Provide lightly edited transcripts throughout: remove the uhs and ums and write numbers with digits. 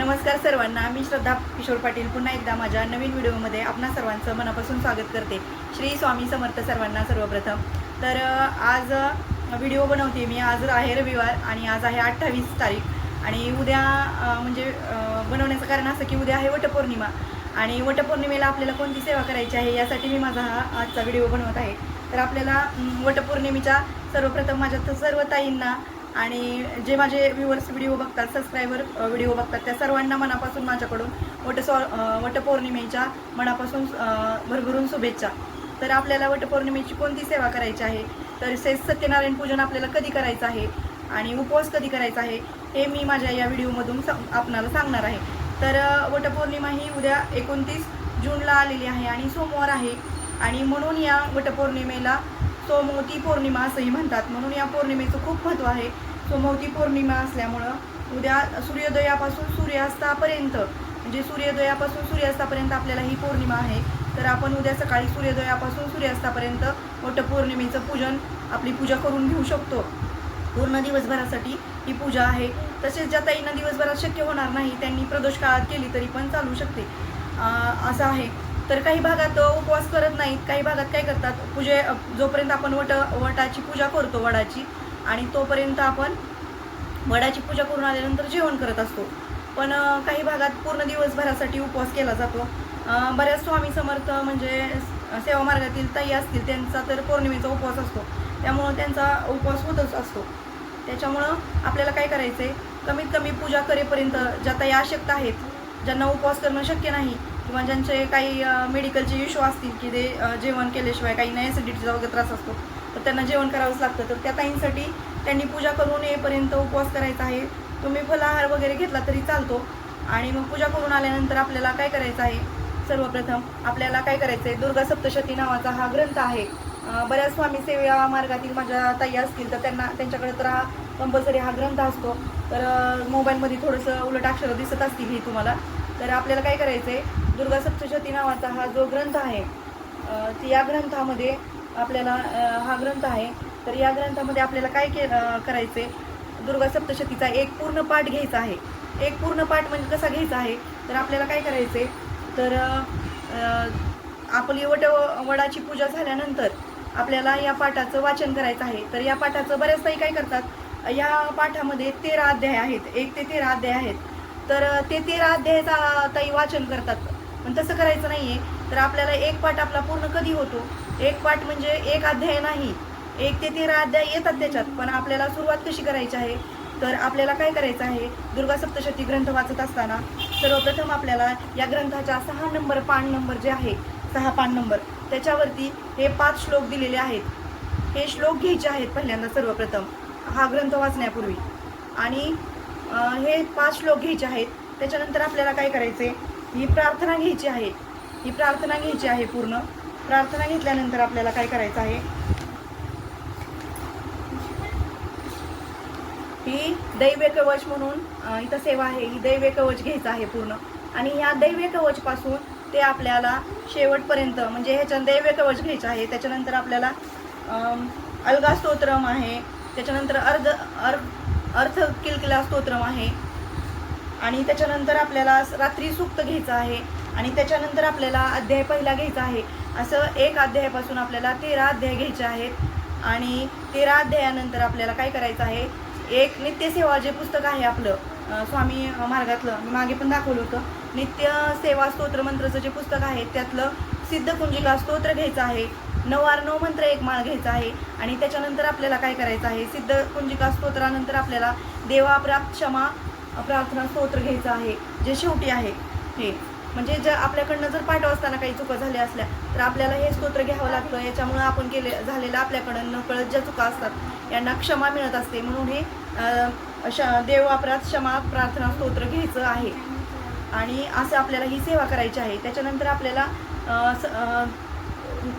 नमस्कार सर्वांना, मी श्रद्धा किशोर पाटील पुन्हा एकदा माझ्या नवीन व्हिडिओमध्ये आपणा सर्वांचं मनापासून स्वागत करते। श्री स्वामी समर्थ सर्वांना। सर्वप्रथम तर आज व्हिडिओ बनवते मी। आज आहे रविवार आणि आज आहे 28 तारीख आणि उद्या बनवण्याचं कारण असं की उद्या आहे वटपौर्णिमा आणि वटपौर्णिमेला आपल्याला कोणती सेवा करायची आहे यासाठी मी माझा हा आजचा व्हिडिओ बनवत आहे। तर आपल्याला वटपौर्णिमेच्या सर्वप्रथम माझ्या सर्व ताईंना आणि जे माझे व्ह्यूअर्स व्हिडिओ बघतात, सबस्क्रायबर व्हिडिओ बघतात, त्या सर्वांना मनापासून माझ्याकडून वटपौर्णिमेच्या मनापासून भरभरून शुभेच्छा। तर आपल्याला वटपौर्णिमेची कोणती सेवा करायची आहे, तर सत्यनारायण पूजन आपल्याला कधी करायचं आहे आणि उपवास कधी करायचा आहे हे मी माझ्या या व्हिडिओमधून आपणाला सांगणार आहे। तर वटपौर्णिमा ही उद्या 29 जूनला आलेली आहे आणि सोमवार आहे आणि म्हणून या वटपौर्णिमेला सोमवती पौर्णिमा असंही म्हणतात। म्हणून या पौर्णिमेचं खूप महत्त्व आहे। सोमवती पौर्णिमा असल्यामुळं उद्या सूर्योदयापासून सूर्यास्तापर्यंत म्हणजे सूर्योदयापासून सूर्यास्तापर्यंत आपल्याला ही पौर्णिमा आहे। तर आपण उद्या सकाळी सूर्योदयापासून सूर्यास्तापर्यंत वटपौर्णिमेचं पूजन आपली पूजा करून घेऊ शकतो। पूर्ण दिवसभरासाठी ही पूजा आहे। तसेच ज्या ताईंना दिवसभरात शक्य होणार नाही त्यांनी प्रदोष काळात केली तरी पण चालू शकते असं आहे। तर काही भागात उपवास करत नाहीत, काही भागात काय करतात, जोपर्यंत आपण वटाची पूजा करतो वडाची आणि तोपर्यंत आपण वडाची पूजा करून आल्यानंतर जेवण करत असतो। पण काही भागात पूर्ण दिवसभरासाठी उपवास केला जातो। बऱ्याच स्वामी समर्थ म्हणजे सेवा मार्गातील ताई असतील त्यांचा तर पौर्णिमेचा उपवास असतो, त्यामुळं त्यांचा उपवास होतच असतो। त्याच्यामुळं आपल्याला काय करायचं आहे, कमीत कमी पूजा करेपर्यंत ज्या ताई अशक्त आहेत, ज्यांना उपवास करणं शक्य नाही किंवा ज्यांचे काही मेडिकलचे इश्यू असतील की ते जेवण केल्याशिवाय काही नाही ॲसिडिटीचा वगैरे त्रास असतो तर त्यांना जेवण करावंच लागतं, तर त्या ताईंसाठी त्यांनी पूजा करून येईपर्यंत उपवास करायचा आहे। तुम्ही फलाहार वगैरे घेतला तरी चालतो आणि मग पूजा करून आल्यानंतर आपल्याला काय करायचं आहे, सर्वप्रथम आपल्याला काय करायचं आहे, दुर्गा सप्तशती नावाचा हा ग्रंथ आहे। बऱ्याच स्वामी सेवा मार्गातील माझ्या ताई असतील तर त्यांच्याकडे तर हा कंपल्सरी हा ग्रंथ असतो। तर मोबाईलमध्ये थोडंसं उलट अक्षरं दिसत असतील ही तुम्हाला। तर आपल्याला काय करायचं आहे, दुर्गा सप्तशती नावाचा हा जो ग्रंथ आहे या ग्रंथामध्ये आपल्याला हा ग्रंथ आहे। तर या ग्रंथामध्ये आपल्याला काय करायचं आहे, दुर्गा सप्तशतीचा एक पूर्ण पाठ घ्यायचा आहे। एक पूर्ण पाठ म्हणजे कसा घ्यायचा आहे, तर आपल्याला काय करायचं आहे, तर आपली वडाची पूजा झाल्यानंतर आपल्याला या पाठाचं वाचन करायचं आहे। तर या पाठाचं बऱ्याच ताई काय करतात, या पाठामध्ये 13 अध्याय आहेत, 1 ते 13 अध्याय आहेत। तर ते 13 अध्यायाचा ताई वाचन करतात, पण तसं करायचं नाही आहे। तर आपल्याला एक पाठ आपला पूर्ण कधी होतो, एक पाठ म्हणजे एक अध्याय नाही, 1 ते 13 अध्याय येतात त्याच्यात, पण आपल्याला सुरुवात कशी करायची आहे, तर आपल्याला काय करायचं आहे, दुर्गा सप्तशती ग्रंथ वाचत असताना सर्वप्रथम आपल्याला या ग्रंथाच्या 6 नंबर पान नंबर जे आहे 6 पान नंबर त्याच्यावरती हे 5 श्लोक दिलेले आहेत, हे श्लोक घ्यायचे आहेत पहिल्यांदा सर्वप्रथम हा ग्रंथ वाचण्यापूर्वी आणि हे 5 श्लोक घ्यायचे आहेत। त्याच्यानंतर आपल्याला काय करायचे, ही प्रार्थना घ्यायची आहे, ही प्रार्थना घ्यायची आहे। पूर्ण प्रार्थना घेतल्यानंतर आपल्याला काय करायचं आहे, ही दैव्य कवच म्हणून इथं सेवा आहे, ही दैव्य कवच घ्यायचं आहे पूर्ण आणि ह्या दैव्य कवच पासून ते आपल्याला शेवटपर्यंत म्हणजे ह्याच्या दैव्य कवच घ्यायचं आहे। त्याच्यानंतर आपल्याला अलगा स्तोत्रम आहे, त्याच्यानंतर अर्थ किलकिला स्तोत्रम आहे आणि त्याच्यानंतर आपल्याला रात्री सूक्त घ्यायचं आहे आणि त्याच्यानंतर आपल्याला अध्याय पहिला घ्यायचा आहे। असं एक अध्यायापासून आपल्याला 13 अध्याय घ्यायचे आहेत आणि 13 अध्यायानंतर आपल्याला काय करायचं आहे, एक नित्यसेवा जे पुस्तक आहे आपलं स्वामी मार्गातलं, मी मागे पण दाखवलं होतं, नित्य सेवा स्तोत्र मंत्रचं जे पुस्तक आहे त्यातलं सिद्धकुंजिका स्तोत्र घ्यायचं आहे। 9 मंत्र एक माळ घ्यायचा आहे आणि त्याच्यानंतर आपल्याला काय करायचं आहे, सिद्धकुंजिका स्तोत्रानंतर आपल्याला देवाप्राप्त क्षमा प्रार्थना स्तोत्र घ्यायचं आहे, जे शेवटी आहे हे म्हणजे जर आपल्याकडनं जर पाठ वाचताना काही चुका झाल्या असल्या तर आपल्याला हे स्तोत्र घ्यावं लागतं। याच्यामुळं आपण झालेलं आपल्याकडं नकळत ज्या चुका असतात यांना क्षमा मिळत असते, म्हणून हे देवाप्राप्त क्षमा प्रार्थना स्तोत्र घ्यायचं आहे आणि असं आपल्याला ही सेवा करायची आहे। त्याच्यानंतर आपल्याला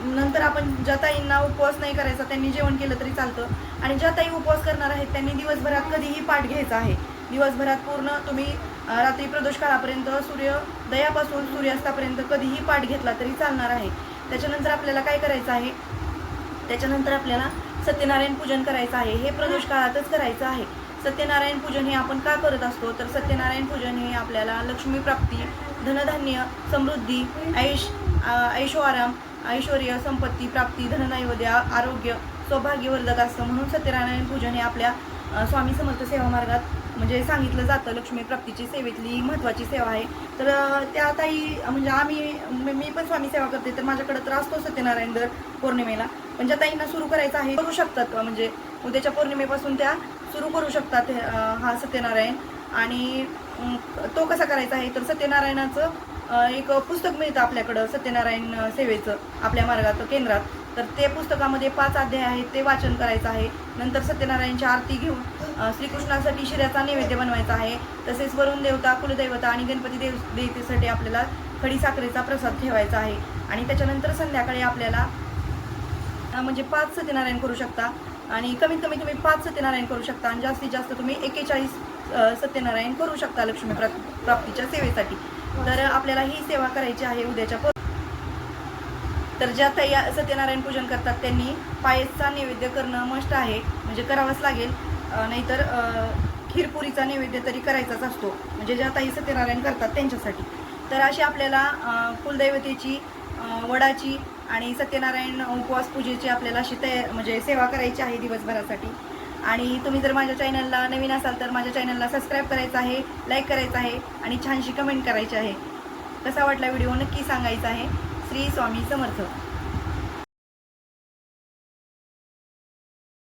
नंतर आपण ज्या ताईंना उपवास नाही करायचा त्यांनी जेवण केलं तरी चालतं आणि ज्या ताई उपवास करणार आहेत त्यांनी दिवसभरात कधीही पाठ घ्यायचा आहे। दिवसभरात पूर्ण तुम्ही रात्री प्रदोष काळापर्यंत सूर्योदयापासून सूर्यास्तापर्यंत कधीही पाठ घेतला तरी चालणार आहे। त्याच्यानंतर आपल्याला काय करायचं आहे, त्याच्यानंतर आपल्याला सत्यनारायण पूजन करायचं आहे, हे प्रदोष काळातच करायचं आहे। सत्यनारायण पूजन हे आपण का करत असतो, तर सत्यनारायण पूजन हे आपल्याला लक्ष्मी प्राप्ती, धनधान्य, समृद्धी, ऐशो आराम, ऐश्वर्य, संपत्ती, प्राप्ती, धननैवेद्य, आरोग्य, सौभाग्यवर्धक असतं. म्हणून सत्यनारायण पूजन हे आपल्या स्वामी समर्थ सेवा मार्गात म्हणजे सांगितलं जातं. लक्ष्मी प्राप्तीची सेवेतली महत्त्वाची सेवा आहे. तर त्या ताई म्हणजे मी पण स्वामी सेवा करते, तर माझ्याकडे तर असतो सत्यनारायण दर पौर्णिमेला. पण ज्या ताईंना सुरू करायचं आहे करू शकतात, म्हणजे उद्याच्या पौर्णिमेपासून त्या सुरू करू शकतात हा सत्यनारायण. आणि तो कसा करायचा आहे, तर सत्यनारायणाचं एक पुस्तक मिळतं आपल्याकडं सत्यनारायण सेवेचं आपल्या मार्गात केंद्रात. तर ते पुस्तकामध्ये 5 अध्याय आहेत, ते वाचन करायचं आहे. नंतर सत्यनारायणची आरती घेऊन श्रीकृष्णासाठी शिऱ्याचा नैवेद्य बनवायचा आहे. तसेच वरुण देवता, कुलदैवता आणि गणपती देवतेसाठी आपल्याला खडीसाखरेचा प्रसाद ठेवायचा आहे. आणि त्याच्यानंतर संध्याकाळी आपल्याला म्हणजे 5 सत्यनारायण करू शकता आणि कमीत कमी तुम्ही 5 सत्यनारायण करू शकता आणि जास्तीत जास्त तुम्ही 41 सत्यनारायण करू शकता लक्ष्मी प्राप्तीच्या सेवेसाठी. तर आपल्याला ही सेवा करायची आहे उद्याच्या तर ज्या ताई सत्यनारायण पूजन करतात त्यांनी पायसचा नैवेद्य करणं मस्ट आहे, म्हणजे करावंच लागेल. नाहीतर खीरपुरीचा नैवेद्य तरी करायचाच असतो, म्हणजे ज्या ताई सत्यनारायण करतात त्यांच्यासाठी. तर अशी आपल्याला कुलदैवतेची, वडाची आणि सत्यनारायण उपवास पूजेची आपल्याला अशी म्हणजे सेवा करायची आहे दिवसभरासाठी. आणि तुम्ही जर माझ्या चॅनलला नवीन असाल तर माझ्या चॅनलला सबस्क्राईब करायचं आहे, लाईक करायचं आहे आणि छानशी कमेंट करायची आहे. कसा वाटला व्हिडिओ नक्की सांगायचा आहे. श्री स्वामी समर्थ.